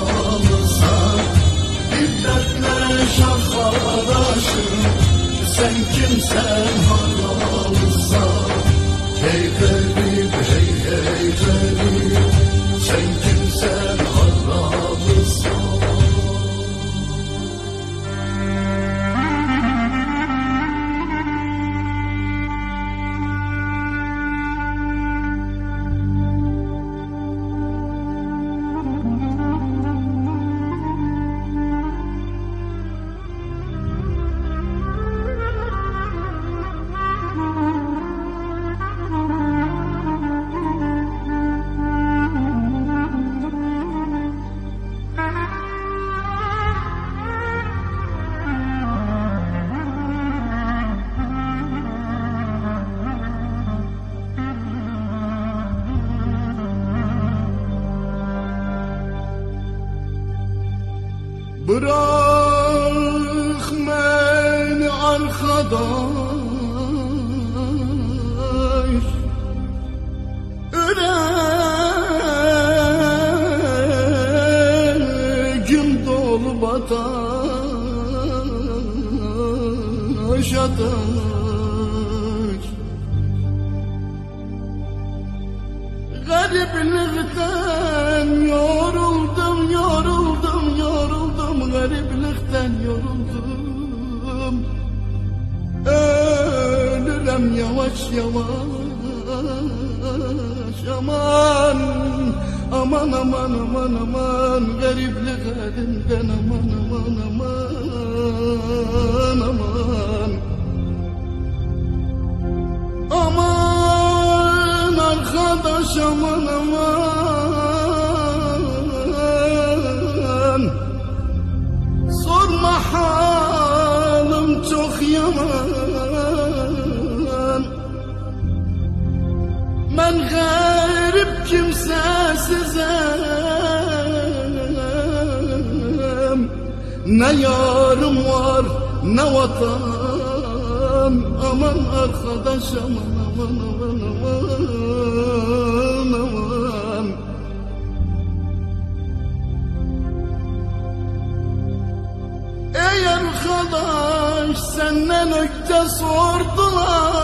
aramıza. Bir dertleş arkadaşım, sen kimsen aramıza. Hey garip, hey hey garip, sen kimsen aramıza. Bırak beni arkadaş, yüreğim dolu bataş ataş. Gariplikten yoruldum, yoruldum, yoruldum. Gariplikten yoruldum. Ölürüm yavaş yavaş. Aman, aman, aman, aman, aman. Gariplik elinden aman, aman, aman, aman. Aman arkadaş, aman, aman. Sorma halim çok yaman. Ben garip kimsesizim. Ne yarım var ne vatan. Aman arkadaş, aman, aman, aman, aman, aman. Ey arkadaş, senden ökte sordular.